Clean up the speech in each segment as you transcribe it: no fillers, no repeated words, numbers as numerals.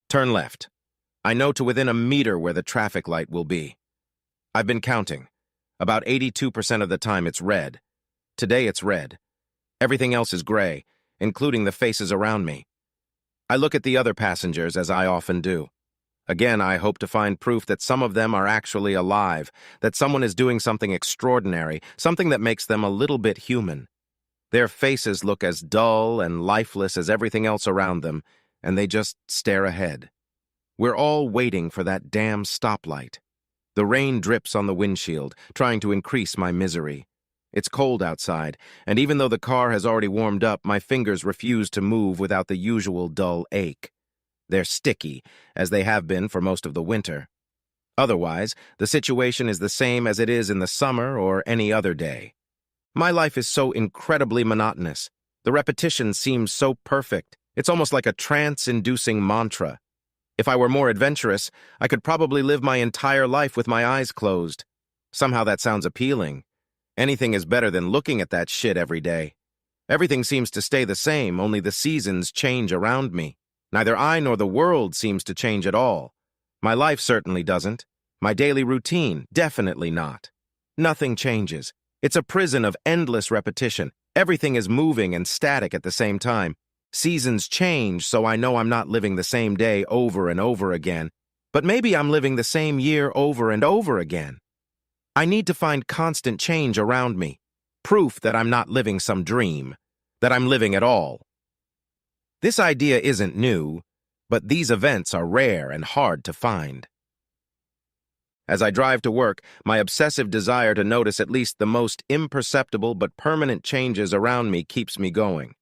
Turn left. I know to within a meter where the traffic light will be. I've been counting. About 82% of the time it's red. Today it's red. Everything else is gray, including the faces around me. I look at the other passengers, as I often do. Again, I hope to find proof that some of them are actually alive, that someone is doing something extraordinary, something that makes them a little bit human. Their faces look as dull and lifeless as everything else around them, and they just stare ahead. We're all waiting for that damn stoplight. The rain drips on the windshield, trying to increase my misery. It's cold outside, and even though the car has already warmed up, my fingers refuse to move without the usual dull ache. They're sticky, as they have been for most of the winter. Otherwise, the situation is the same as it is in the summer or any other day. My life is so incredibly monotonous. The repetition seems so perfect. It's almost like a trance-inducing mantra. If I were more adventurous, I could probably live my entire life with my eyes closed. Somehow that sounds appealing. Anything is better than looking at that shit every day. Everything seems to stay the same, only the seasons change around me. Neither I nor the world seems to change at all. My life certainly doesn't. My daily routine, definitely not. Nothing changes. It's a prison of endless repetition. Everything is moving and static at the same time. Seasons change, so I know I'm not living the same day over and over again. But maybe I'm living the same year over and over again. I need to find constant change around me. Proof that I'm not living some dream. That I'm living at all. This idea isn't new, but these events are rare and hard to find. As I drive to work, my obsessive desire to notice at least the most imperceptible but permanent changes around me keeps me going.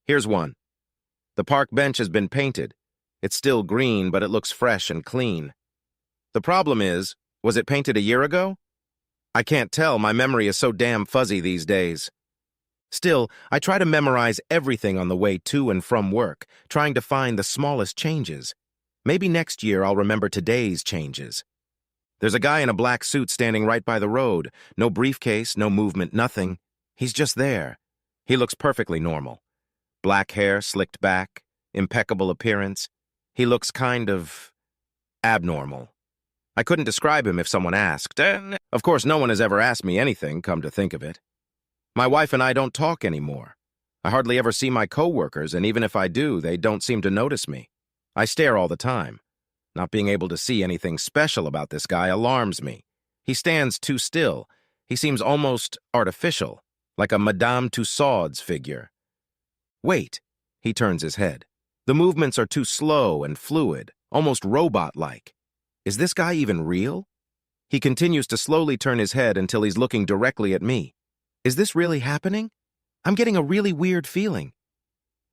Here's one. The park bench has been painted. It's still green, but it looks fresh and clean. The problem is, was it painted a year ago? I can't tell, my memory is so damn fuzzy these days. Still, I try to memorize everything on the way to and from work, trying to find the smallest changes. Maybe next year I'll remember today's changes. There's a guy in a black suit standing right by the road. No briefcase, no movement, nothing. He's just there. He looks perfectly normal. Black hair slicked back, impeccable appearance. He looks kind of abnormal. I couldn't describe him if someone asked. Of course, no one has ever asked me anything, come to think of it. My wife and I don't talk anymore. I hardly ever see my coworkers, and even if I do, they don't seem to notice me. I stare all the time. Not being able to see anything special about this guy alarms me. He stands too still. He seems almost artificial, like a Madame Tussauds figure. Wait, he turns his head. The movements are too slow and fluid, almost robot-like. Is this guy even real? He continues to slowly turn his head until he's looking directly at me. Is this really happening? I'm getting a really weird feeling.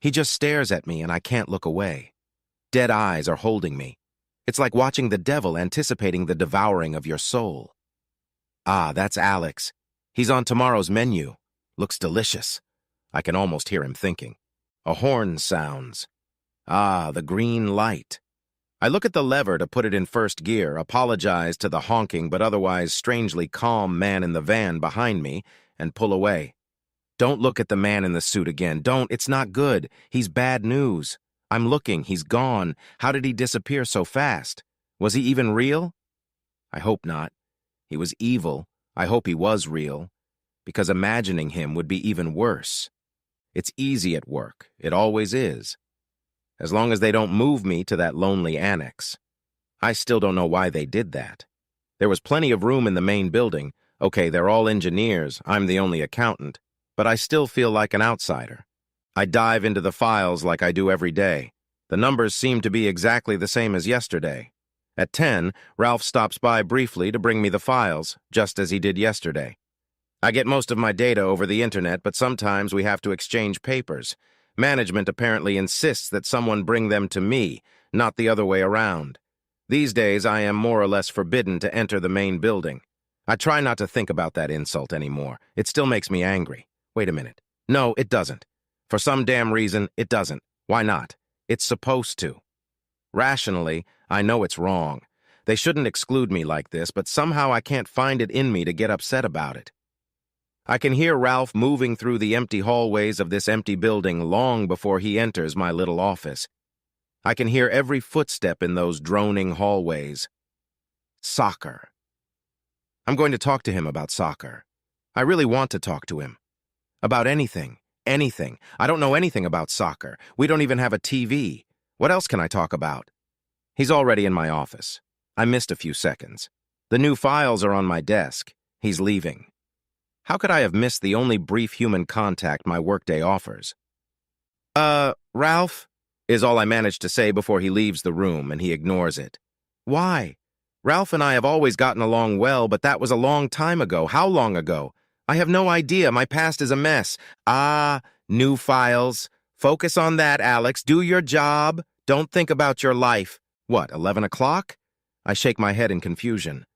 He just stares at me and I can't look away. Dead eyes are holding me. It's like watching the devil anticipating the devouring of your soul. Ah, that's Alex. He's on tomorrow's menu. Looks delicious. I can almost hear him thinking. A horn sounds. Ah, the green light. I look at the lever to put it in first gear, apologize to the honking but otherwise strangely calm man in the van behind me, and pull away. Don't look at the man in the suit again. Don't. It's not good. He's bad news. I'm looking. He's gone. How did he disappear so fast? Was he even real? I hope not. He was evil. I hope he was real. Because imagining him would be even worse. It's easy at work. It always is. As long as they don't move me to that lonely annex. I still don't know why they did that. There was plenty of room in the main building. Okay, they're all engineers. I'm the only accountant. But I still feel like an outsider. I dive into the files like I do every day. The numbers seem to be exactly the same as yesterday. At 10, Ralph stops by briefly to bring me the files, just as he did yesterday. I get most of my data over the internet, but sometimes we have to exchange papers. Management apparently insists that someone bring them to me, not the other way around. These days, I am more or less forbidden to enter the main building. I try not to think about that insult anymore. It still makes me angry. Wait a minute. No, it doesn't. For some damn reason, it doesn't. Why not? It's supposed to. Rationally, I know it's wrong. They shouldn't exclude me like this, but somehow I can't find it in me to get upset about it. I can hear Ralph moving through the empty hallways of this empty building long before he enters my little office. I can hear every footstep in those droning hallways. Soccer. I'm going to talk to him about soccer. I really want to talk to him. About anything. Anything. I don't know anything about soccer. We don't even have a TV. What else can I talk about? He's already in my office. I missed a few seconds. The new files are on my desk. He's leaving. How could I have missed the only brief human contact my workday offers? Ralph, is all I manage to say before he leaves the room, and he ignores it. Why? Ralph and I have always gotten along well, but that was a long time ago. How long ago? I have no idea. My past is a mess. New files. Focus on that, Alex. Do your job. Don't think about your life. What, 11 o'clock? I shake my head in confusion.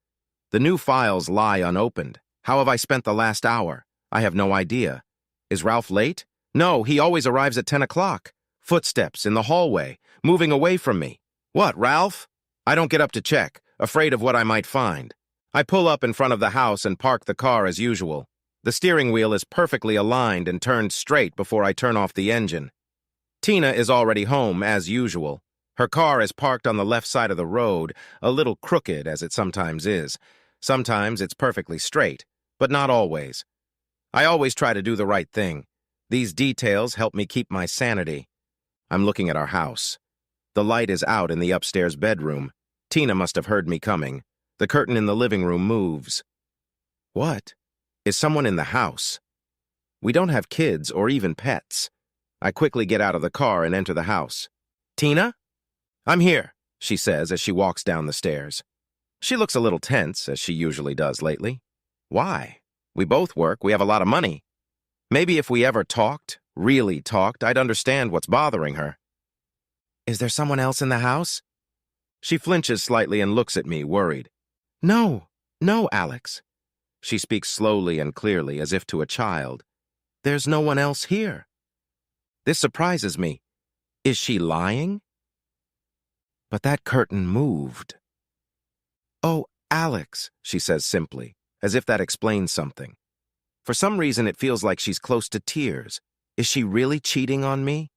The new files lie unopened. How have I spent the last hour? I have no idea. Is Ralph late? No, he always arrives at 10 o'clock. Footsteps in the hallway, moving away from me. What, Ralph? I don't get up to check, afraid of what I might find. I pull up in front of the house and park the car as usual. The steering wheel is perfectly aligned and turned straight before I turn off the engine. Tina is already home, as usual. Her car is parked on the left side of the road, a little crooked as it sometimes is. Sometimes it's perfectly straight, but not always. I always try to do the right thing. These details help me keep my sanity. I'm looking at our house. The light is out in the upstairs bedroom. Tina must have heard me coming. The curtain in the living room moves. What? Is someone in the house? We don't have kids or even pets. I quickly get out of the car and enter the house. Tina? I'm here, she says as she walks down the stairs. She looks a little tense, as she usually does lately. Why? We both work, we have a lot of money. Maybe if we ever talked, really talked, I'd understand what's bothering her. Is there someone else in the house? She flinches slightly and looks at me, worried. No, Alex. She speaks slowly and clearly, as if to a child. There's no one else here. This surprises me. Is she lying? But that curtain moved. Oh, Alex, she says simply, as if that explains something. For some reason, it feels like she's close to tears. Is she really cheating on me?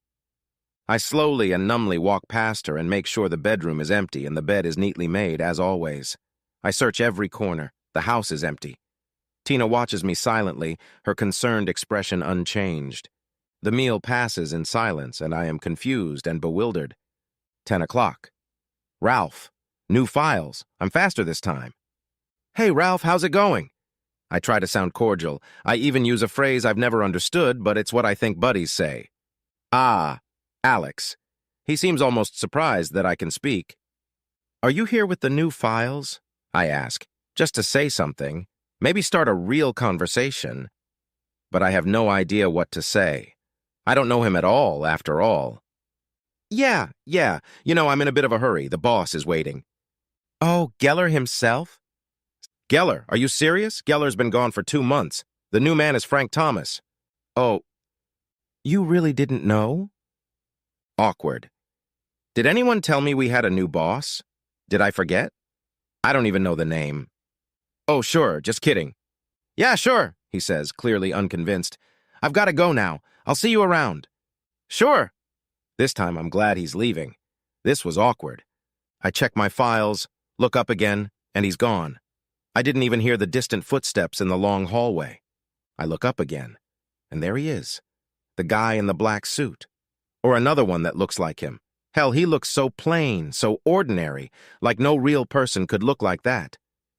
I slowly and numbly walk past her and make sure the bedroom is empty and the bed is neatly made, as always. I search every corner. The house is empty. Tina watches me silently, her concerned expression unchanged. The meal passes in silence, and I am confused and bewildered. 10 o'clock. Ralph. New files. I'm faster this time. Hey, Ralph, how's it going? I try to sound cordial. I even use a phrase I've never understood, but it's what I think buddies say. Ah, Alex. He seems almost surprised that I can speak. Are you here with the new files? I ask, just to say something, maybe start a real conversation. But I have no idea what to say. I don't know him at all, after all. Yeah. I'm in a bit of a hurry. The boss is waiting. Oh, Geller himself? Geller, are you serious? Geller's been gone for 2 months. The new man is Frank Thomas. Oh, you really didn't know? Awkward. Did anyone tell me we had a new boss? Did I forget? I don't even know the name. Oh, sure, just kidding. Yeah, sure, he says, clearly unconvinced. I've got to go now. I'll see you around. Sure. This time I'm glad he's leaving. This was awkward. I check my files, look up again, and he's gone. I didn't even hear the distant footsteps in the long hallway. I look up again, and there he is. The guy in the black suit. Or another one that looks like him. Hell, he looks so plain, so ordinary, like no real person could look like that.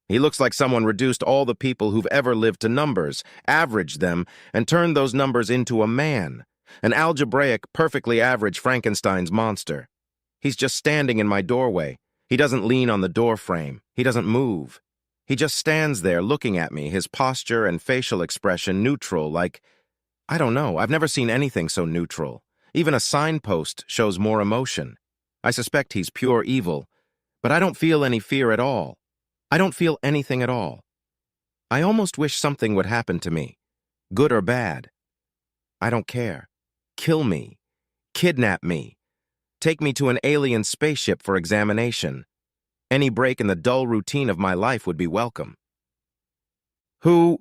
He looks like someone reduced all the people who've ever lived to numbers, averaged them, and turned those numbers into a man. An algebraic, perfectly average Frankenstein's monster. He's just standing in my doorway. He doesn't lean on the door frame. He doesn't move. He just stands there looking at me, his posture and facial expression neutral, like, I don't know, I've never seen anything so neutral. Even a signpost shows more emotion. I suspect he's pure evil, but I don't feel any fear at all. I don't feel anything at all. I almost wish something would happen to me, good or bad. I don't care. Kill me. Kidnap me. Take me to an alien spaceship for examination. Any break in the dull routine of my life would be welcome. Who?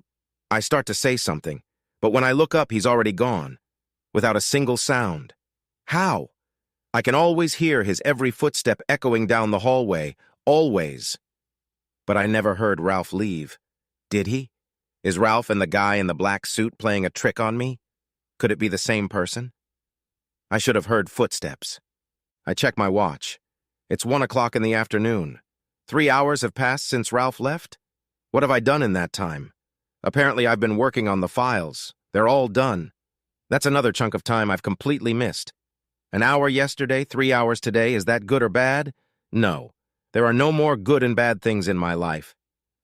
I start to say something, but when I look up, he's already gone, without a single sound. How? I can always hear his every footstep echoing down the hallway, always. But I never heard Ralph leave. Did he? Is Ralph and the guy in the black suit playing a trick on me? Could it be the same person? I should have heard footsteps. I check my watch. It's 1 o'clock in the afternoon. 3 hours have passed since Ralph left? What have I done in that time? Apparently I've been working on the files. They're all done. That's another chunk of time I've completely missed. An hour yesterday, 3 hours today, is that good or bad? No. There are no more good and bad things in my life.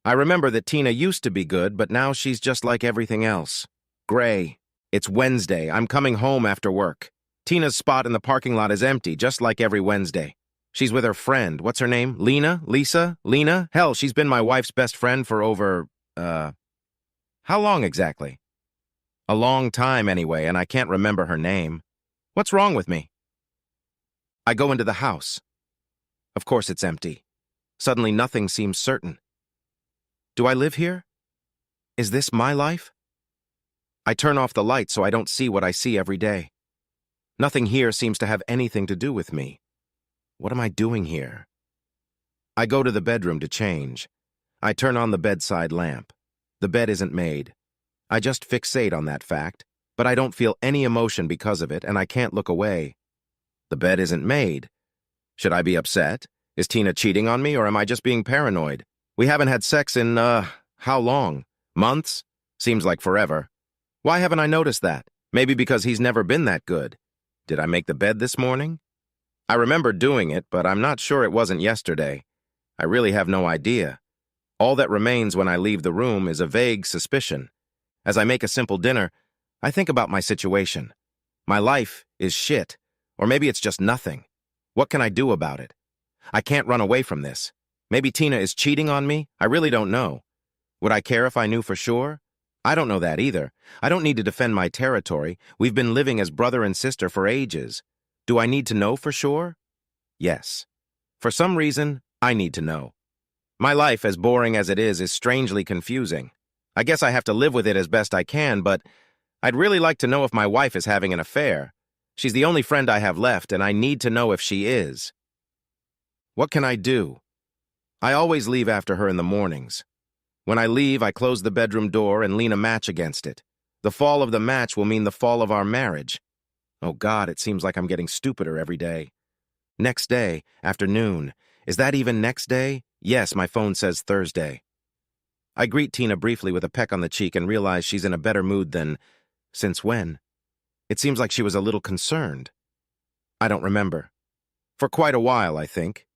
I remember that Tina used to be good, but now she's just like everything else. Gray. It's Wednesday. I'm coming home after work. Tina's spot in the parking lot is empty, just like every Wednesday. She's with her friend. What's her name? Lena? Lisa? Lena? Hell, she's been my wife's best friend for over, how long exactly? A long time anyway, and I can't remember her name. What's wrong with me? I go into the house. Of course it's empty. Suddenly nothing seems certain. Do I live here? Is this my life? I turn off the light so I don't see what I see every day. Nothing here seems to have anything to do with me. What am I doing here? I go to the bedroom to change. I turn on the bedside lamp. The bed isn't made. I just fixate on that fact, but I don't feel any emotion because of it, and I can't look away. The bed isn't made. Should I be upset? Is Tina cheating on me, or am I just being paranoid? We haven't had sex in, how long? Months? Seems like forever. Why haven't I noticed that? Maybe because he's never been that good. Did I make the bed this morning? I remember doing it, but I'm not sure it wasn't yesterday. I really have no idea. All that remains when I leave the room is a vague suspicion. As I make a simple dinner, I think about my situation. My life is shit, or maybe it's just nothing. What can I do about it? I can't run away from this. Maybe Tina is cheating on me? I really don't know. Would I care if I knew for sure? I don't know that either. I don't need to defend my territory. We've been living as brother and sister for ages. Do I need to know for sure? Yes. For some reason, I need to know. My life, as boring as it is strangely confusing. I guess I have to live with it as best I can, but I'd really like to know if my wife is having an affair. She's the only friend I have left, and I need to know if she is. What can I do? I always leave after her in the mornings. When I leave, I close the bedroom door and lean a match against it. The fall of the match will mean the fall of our marriage. Oh God, it seems like I'm getting stupider every day. Next day, afternoon. Is that even next day? Yes, my phone says Thursday. I greet Tina briefly with a peck on the cheek and realize she's in a better mood than... Since when? It seems like she was a little concerned. I don't remember. For quite a while, I think.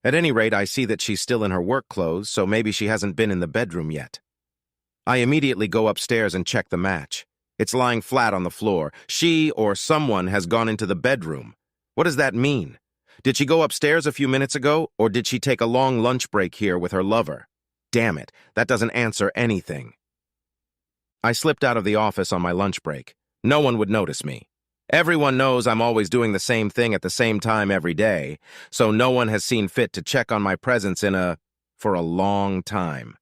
At any rate, I see that she's still in her work clothes, so maybe she hasn't been in the bedroom yet. I immediately go upstairs and check the match. It's lying flat on the floor. She or someone has gone into the bedroom. What does that mean? Did she go upstairs a few minutes ago, or did she take a long lunch break here with her lover? Damn it, that doesn't answer anything. I slipped out of the office on my lunch break. No one would notice me. Everyone knows I'm always doing the same thing at the same time every day, so no one has seen fit to check on my presence for a long time.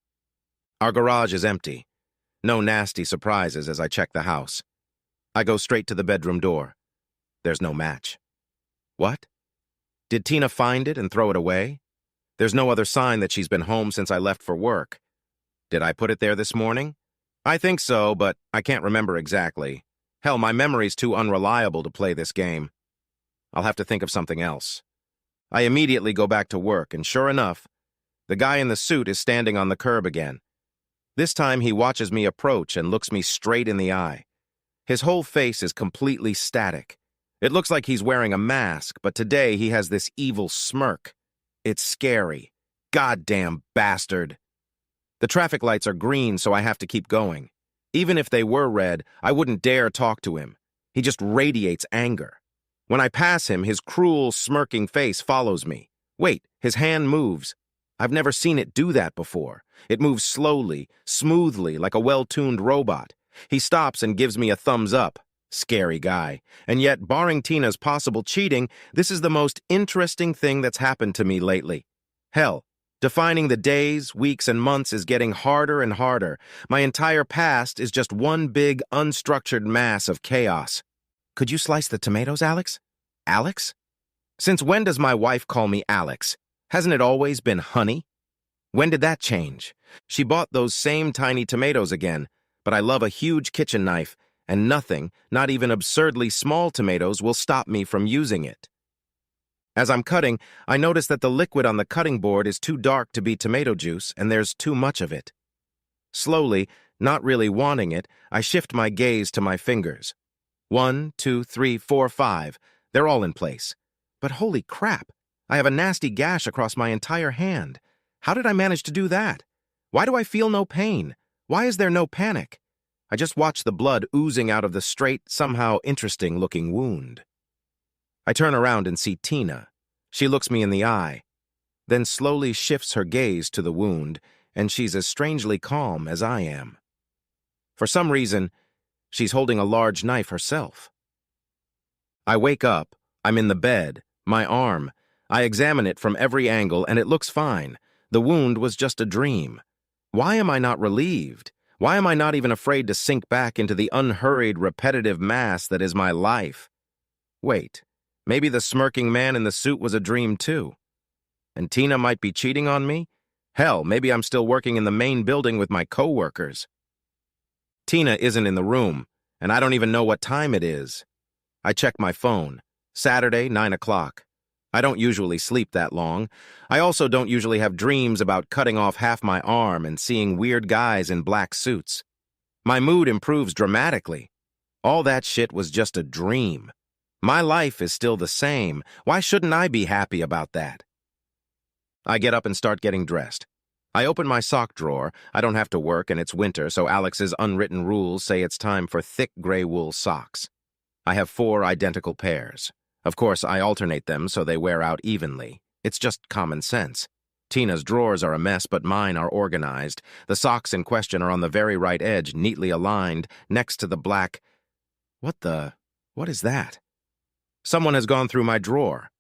Our garage is empty. No nasty surprises as I check the house. I go straight to the bedroom door. There's no match. What? Did Tina find it and throw it away? There's no other sign that she's been home since I left for work. Did I put it there this morning? I think so, but I can't remember exactly. Hell, my memory's too unreliable to play this game. I'll have to think of something else. I immediately go back to work, and sure enough, the guy in the suit is standing on the curb again. This time he watches me approach and looks me straight in the eye. His whole face is completely static. It looks like he's wearing a mask, but today he has this evil smirk. It's scary. Goddamn bastard. The traffic lights are green, so I have to keep going. Even if they were red, I wouldn't dare talk to him. He just radiates anger. When I pass him, his cruel, smirking face follows me. Wait, his hand moves. I've never seen it do that before. It moves slowly, smoothly, like a well-tuned robot. He stops and gives me a thumbs up. Scary guy. And yet, barring Tina's possible cheating, this is the most interesting thing that's happened to me lately. Hell, defining the days, weeks, and months is getting harder and harder. My entire past is just one big, unstructured mass of chaos. Could you slice the tomatoes, Alex? Alex? Since when does my wife call me Alex? Hasn't it always been honey? When did that change? She bought those same tiny tomatoes again, but I love a huge kitchen knife, and nothing, not even absurdly small tomatoes, will stop me from using it. As I'm cutting, I notice that the liquid on the cutting board is too dark to be tomato juice, and there's too much of it. Slowly, not really wanting it, I shift my gaze to my fingers. 1, 2, 3, 4, 5. They're all in place. But holy crap, I have a nasty gash across my entire hand. How did I manage to do that? Why do I feel no pain? Why is there no panic? I just watch the blood oozing out of the straight, somehow interesting-looking wound. I turn around and see Tina. She looks me in the eye, then slowly shifts her gaze to the wound, and she's as strangely calm as I am. For some reason, she's holding a large knife herself. I wake up. I'm in the bed. My arm. I examine it from every angle, and it looks fine. The wound was just a dream. Why am I not relieved? Why am I not even afraid to sink back into the unhurried, repetitive mass that is my life? Wait, maybe the smirking man in the suit was a dream too. And Tina might be cheating on me? Hell, maybe I'm still working in the main building with my coworkers. Tina isn't in the room, and I don't even know what time it is. I check my phone. Saturday, 9 o'clock. I don't usually sleep that long. I also don't usually have dreams about cutting off half my arm and seeing weird guys in black suits. My mood improves dramatically. All that shit was just a dream. My life is still the same. Why shouldn't I be happy about that? I get up and start getting dressed. I open my sock drawer. I don't have to work and it's winter, so Alex's unwritten rules say it's time for thick gray wool socks. I have 4 identical pairs. Of course, I alternate them so they wear out evenly. It's just common sense. Tina's drawers are a mess, but mine are organized. The socks in question are on the very right edge, neatly aligned, next to the black... What is that? Someone has gone through my drawer.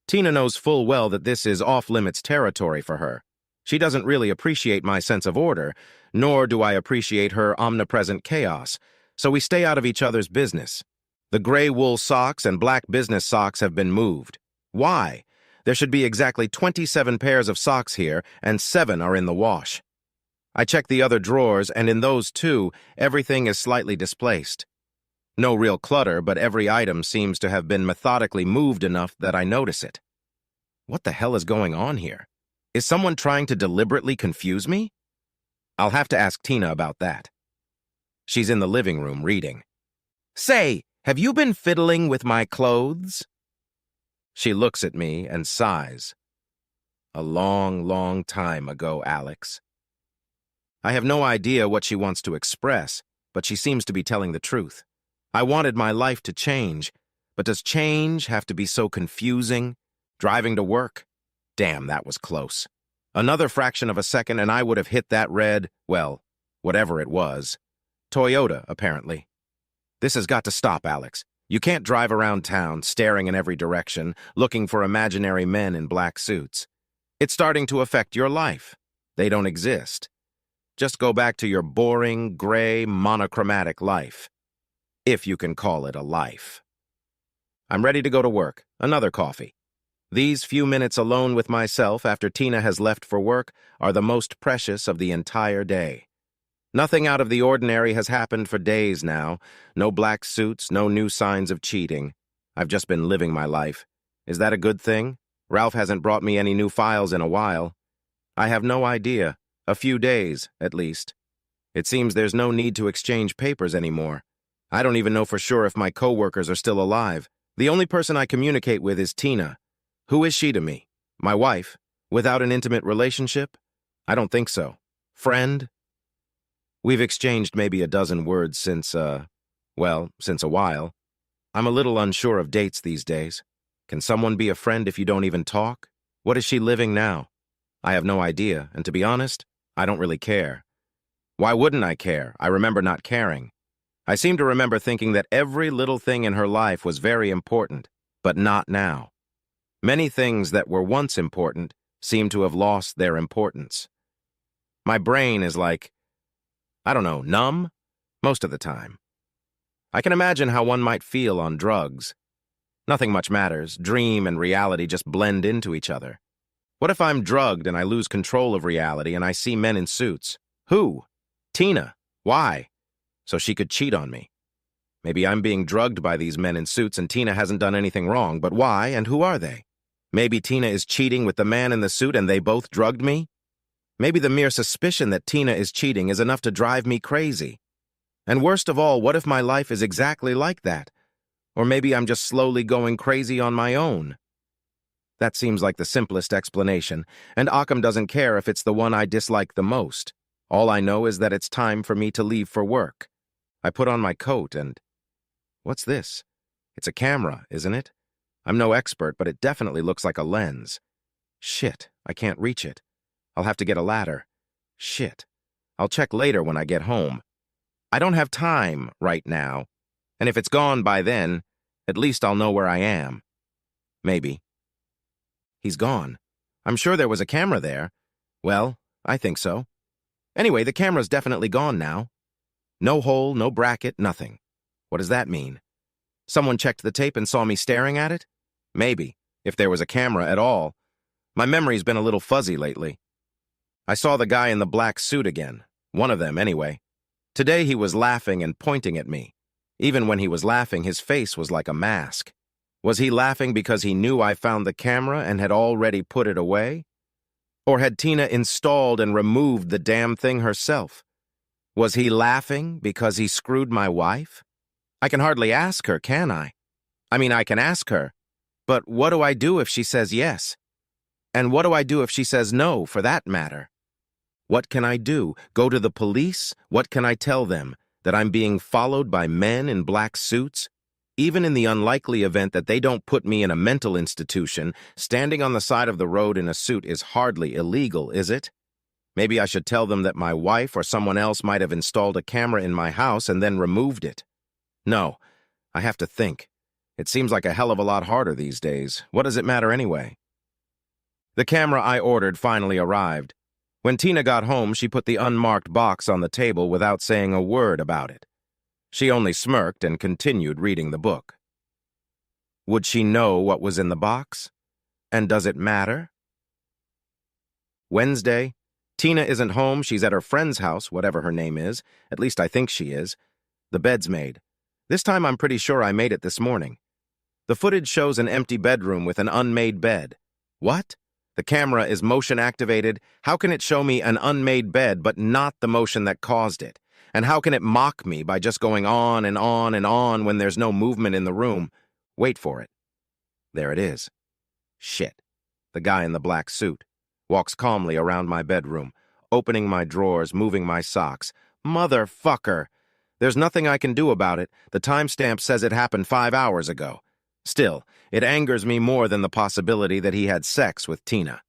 Tina knows full well that this is off-limits territory for her. She doesn't really appreciate my sense of order, nor do I appreciate her omnipresent chaos, so we stay out of each other's business. The gray wool socks and black business socks have been moved. Why? There should be exactly 27 pairs of socks here, and 7 are in the wash. I check the other drawers, and in those too, everything is slightly displaced. No real clutter, but every item seems to have been methodically moved enough that I notice it. What the hell is going on here? Is someone trying to deliberately confuse me? I'll have to ask Tina about that. She's in the living room reading. Say, have you been fiddling with my clothes? She looks at me and sighs. A long, long time ago, Alex. I have no idea what she wants to express, but she seems to be telling the truth. I wanted my life to change, but does change have to be so confusing? Driving to work? Damn, that was close. Another fraction of a second and I would have hit that red, well, whatever it was. Toyota, apparently. This has got to stop, Alex. You can't drive around town, staring in every direction, looking for imaginary men in black suits. It's starting to affect your life. They don't exist. Just go back to your boring, gray, monochromatic life. If you can call it a life. I'm ready to go to work. Another coffee. These few minutes alone with myself after Tina has left for work are the most precious of the entire day. Nothing out of the ordinary has happened for days now. No black suits, no new signs of cheating. I've just been living my life. Is that a good thing? Ralph hasn't brought me any new files in a while. I have no idea. A few days, at least. It seems there's no need to exchange papers anymore. I don't even know for sure if my coworkers are still alive. The only person I communicate with is Tina. Who is she to me? My wife? Without an intimate relationship? I don't think so. Friend? We've exchanged maybe a dozen words since a while. I'm a little unsure of dates these days. Can someone be a friend if you don't even talk? What is she living now? I have no idea, and to be honest, I don't really care. Why wouldn't I care? I remember not caring. I seem to remember thinking that every little thing in her life was very important, but not now. Many things that were once important seem to have lost their importance. My brain is like, I don't know, numb? Most of the time. I can imagine how one might feel on drugs. Nothing much matters. Dream and reality just blend into each other. What if I'm drugged and I lose control of reality and I see men in suits? Who? Tina. Why? So she could cheat on me. Maybe I'm being drugged by these men in suits and Tina hasn't done anything wrong, but why and who are they? Maybe Tina is cheating with the man in the suit and they both drugged me? Maybe the mere suspicion that Tina is cheating is enough to drive me crazy. And worst of all, what if my life is exactly like that? Or maybe I'm just slowly going crazy on my own. That seems like the simplest explanation, and Occam doesn't care if it's the one I dislike the most. All I know is that it's time for me to leave for work. I put on my coat and... What's this? It's a camera, isn't it? I'm no expert, but it definitely looks like a lens. Shit, I can't reach it. I'll have to get a ladder. Shit. I'll check later when I get home. I don't have time right now, and if it's gone by then, at least I'll know where I am. Maybe. He's gone. I'm sure there was a camera there. Well, I think so. Anyway, the camera's definitely gone now. No hole, no bracket, nothing. What does that mean? Someone checked the tape and saw me staring at it? Maybe, if there was a camera at all. My memory's been a little fuzzy lately. I saw the guy in the black suit again. One of them, anyway. Today he was laughing and pointing at me. Even when he was laughing, his face was like a mask. Was he laughing because he knew I found the camera and had already put it away? Or had Tina installed and removed the damn thing herself? Was he laughing because he screwed my wife? I can hardly ask her, can I? I mean, I can ask her, but what do I do if she says yes? And what do I do if she says no, for that matter? What can I do? Go to the police? What can I tell them? That I'm being followed by men in black suits? Even in the unlikely event that they don't put me in a mental institution, standing on the side of the road in a suit is hardly illegal, is it? Maybe I should tell them that my wife or someone else might have installed a camera in my house and then removed it. No, I have to think. It seems like a hell of a lot harder these days. What does it matter anyway? The camera I ordered finally arrived. When Tina got home, she put the unmarked box on the table without saying a word about it. She only smirked and continued reading the book. Would she know what was in the box? And does it matter? Wednesday. Tina isn't home. She's at her friend's house, whatever her name is. At least I think she is. The bed's made. This time I'm pretty sure I made it this morning. The footage shows an empty bedroom with an unmade bed. What? The camera is motion activated. How can it show me an unmade bed but not the motion that caused it? And how can it mock me by just going on and on and on when there's no movement in the room? Wait for it. There it is. Shit. The guy in the black suit walks calmly around my bedroom, opening my drawers, moving my socks. Motherfucker! There's nothing I can do about it. The timestamp says it happened 5 hours ago. Still, it angers me more than the possibility that he had sex with Tina.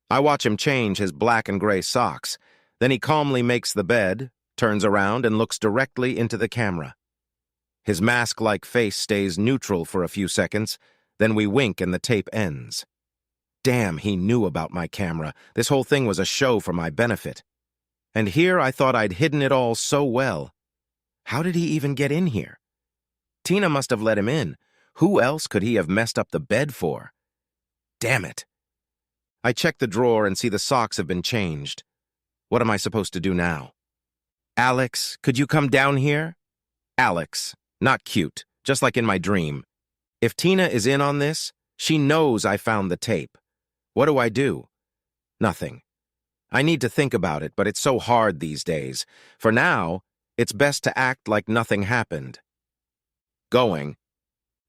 I watch him change his black and gray socks. Then he calmly makes the bed, turns around, and looks directly into the camera. His mask-like face stays neutral for a few seconds, then we wink and the tape ends. Damn, he knew about my camera. This whole thing was a show for my benefit. And here I thought I'd hidden it all so well. How did he even get in here? Tina must have let him in. Who else could he have messed up the bed for? Damn it. I check the drawer and see the socks have been changed. What am I supposed to do now? Alex, could you come down here? Alex, not cute, just like in my dream. If Tina is in on this, she knows I found the tape. What do I do? Nothing. I need to think about it, but it's so hard these days. For now, it's best to act like nothing happened. Going.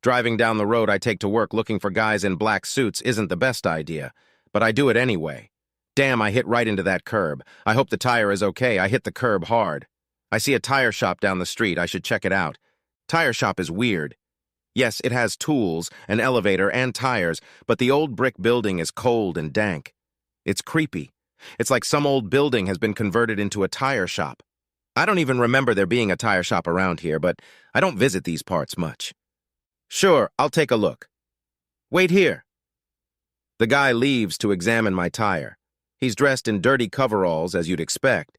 Driving down the road I take to work looking for guys in black suits isn't the best idea, but I do it anyway. Damn, I hit right into that curb. I hope the tire is okay. I hit the curb hard. I see a tire shop down the street. I should check it out. Tire shop is weird. Yes, it has tools, an elevator, and tires, but the old brick building is cold and dank. It's creepy. It's like some old building has been converted into a tire shop. I don't even remember there being a tire shop around here, but I don't visit these parts much. Sure, I'll take a look. Wait here. The guy leaves to examine my tire. He's dressed in dirty coveralls, as you'd expect,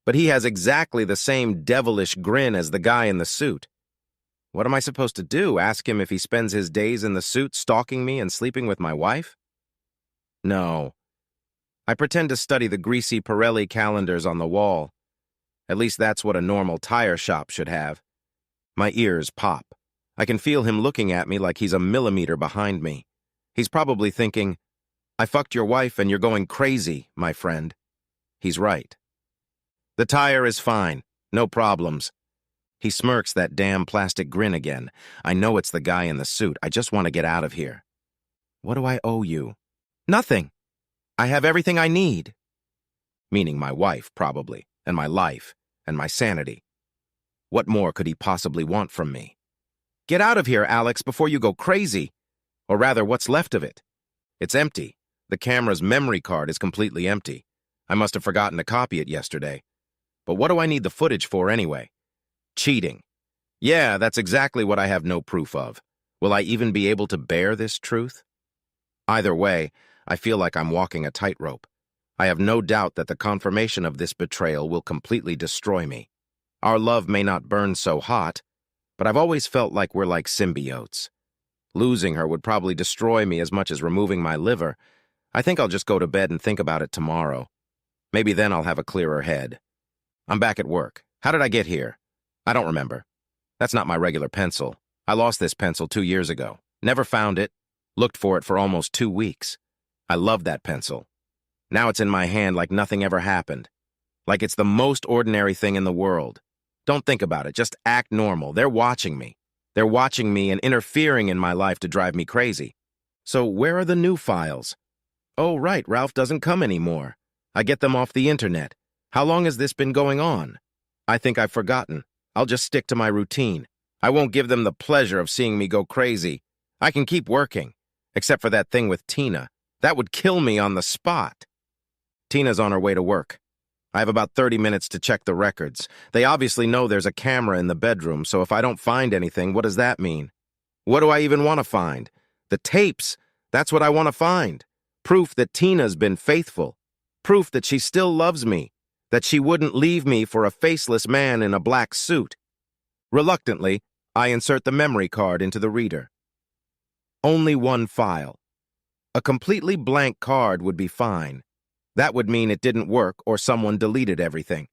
but he has exactly the same devilish grin as the guy in the suit. What am I supposed to do? Ask him if he spends his days in the suit stalking me and sleeping with my wife? No. I pretend to study the greasy Pirelli calendars on the wall. At least that's what a normal tire shop should have. My ears pop. I can feel him looking at me like he's a millimeter behind me. He's probably thinking, "I fucked your wife and you're going crazy, my friend." He's right. The tire is fine. No problems. He smirks that damn plastic grin again. I know it's the guy in the suit. I just want to get out of here. What do I owe you? Nothing. I have everything I need. Meaning my wife, probably, and my life, and my sanity. What more could he possibly want from me? Get out of here, Alex, before you go crazy. Or rather, what's left of it? It's empty. The camera's memory card is completely empty. I must have forgotten to copy it yesterday. But what do I need the footage for anyway? Cheating. Yeah, that's exactly what I have no proof of. Will I even be able to bear this truth? Either way, I feel like I'm walking a tightrope. I have no doubt that the confirmation of this betrayal will completely destroy me. Our love may not burn so hot, but I've always felt like we're like symbiotes. Losing her would probably destroy me as much as removing my liver. I think I'll just go to bed and think about it tomorrow. Maybe then I'll have a clearer head. I'm back at work. How did I get here? I don't remember. That's not my regular pencil. I lost this pencil 2 years ago. Never found it. Looked for it for almost 2 weeks. I love that pencil. Now it's in my hand like nothing ever happened. Like it's the most ordinary thing in the world. Don't think about it. Just act normal. They're watching me. They're watching me and interfering in my life to drive me crazy. So where are the new files? Oh, right, Ralph doesn't come anymore. I get them off the internet. How long has this been going on? I think I've forgotten. I'll just stick to my routine. I won't give them the pleasure of seeing me go crazy. I can keep working. Except for that thing with Tina. That would kill me on the spot. Tina's on her way to work. I have about 30 minutes to check the records. They obviously know there's a camera in the bedroom, so if I don't find anything, what does that mean? What do I even want to find? The tapes. That's what I want to find. Proof that Tina's been faithful. Proof that she still loves me. That she wouldn't leave me for a faceless man in a black suit. Reluctantly, I insert the memory card into the reader. Only one file. A completely blank card would be fine. That would mean it didn't work or someone deleted everything.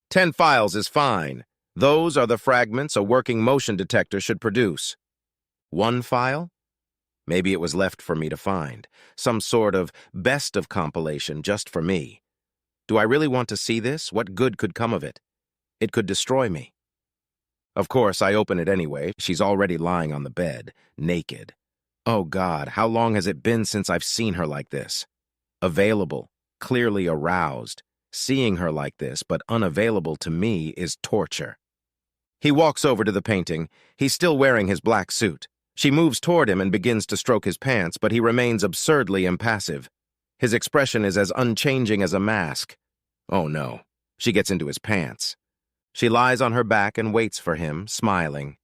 10 files is fine. Those are the fragments a working motion detector should produce. One file? Maybe it was left for me to find. Some sort of best of compilation just for me. Do I really want to see this? What good could come of it? It could destroy me. Of course, I open it anyway. She's already lying on the bed, naked. Oh God, how long has it been since I've seen her like this? Available, clearly aroused. Seeing her like this, but unavailable to me, is torture. He walks over to the painting. He's still wearing his black suit. She moves toward him and begins to stroke his pants, but he remains absurdly impassive. His expression is as unchanging as a mask. Oh no, she gets into his pants. She lies on her back and waits for him, smiling.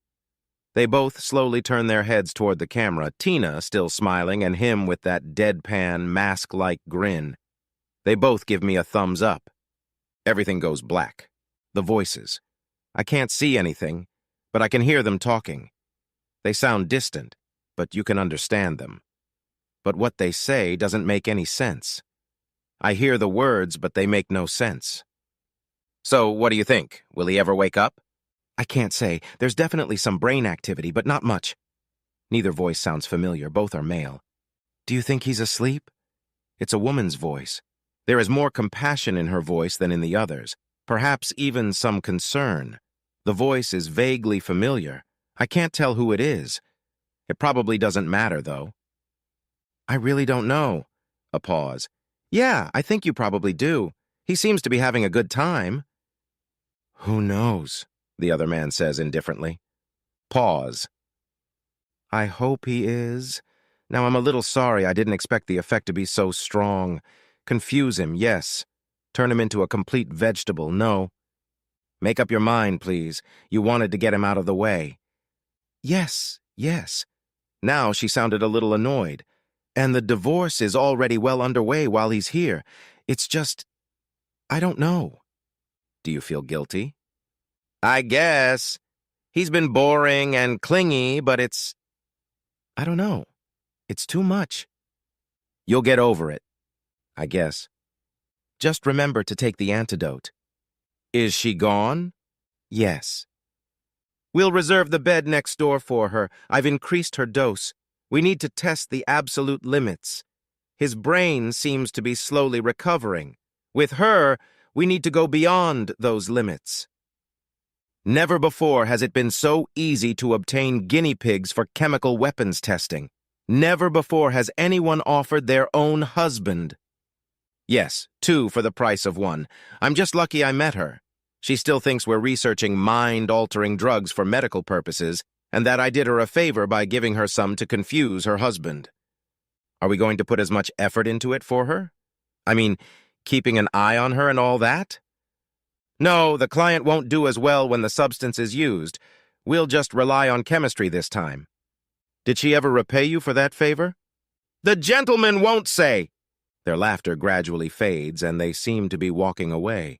They both slowly turn their heads toward the camera, Tina still smiling and him with that deadpan, mask-like grin. They both give me a thumbs up. Everything goes black. The voices. I can't see anything, but I can hear them talking. They sound distant, but you can understand them. But what they say doesn't make any sense. I hear the words, but they make no sense. So, what do you think? Will he ever wake up? I can't say. There's definitely some brain activity, but not much. Neither voice sounds familiar. Both are male. Do you think he's asleep? It's a woman's voice. There is more compassion in her voice than in the others. Perhaps even some concern. The voice is vaguely familiar. I can't tell who it is. It probably doesn't matter, though. I really don't know. A pause. Yeah, I think you probably do. He seems to be having a good time. Who knows? The other man says indifferently. Pause. I hope he is. Now, I'm a little sorry. I didn't expect the effect to be so strong. Confuse him, yes. Turn him into a complete vegetable, no. Make up your mind, please. You wanted to get him out of the way. Yes, yes. Now she sounded a little annoyed. And the divorce is already well underway while he's here. It's just, I don't know. Do you feel guilty? I guess. He's been boring and clingy, but I don't know. It's too much. You'll get over it, I guess. Just remember to take the antidote. Is she gone? Yes. We'll reserve the bed next door for her. I've increased her dose. We need to test the absolute limits. His brain seems to be slowly recovering. With her, we need to go beyond those limits. Never before has it been so easy to obtain guinea pigs for chemical weapons testing. Never before has anyone offered their own husband. Yes, 2 for the price of 1. I'm just lucky I met her. She still thinks we're researching mind-altering drugs for medical purposes, and that I did her a favor by giving her some to confuse her husband. Are we going to put as much effort into it for her? I mean, keeping an eye on her and all that? No, the client won't do as well when the substance is used. We'll just rely on chemistry this time. Did she ever repay you for that favor? The gentleman won't say! Their laughter gradually fades, and they seem to be walking away.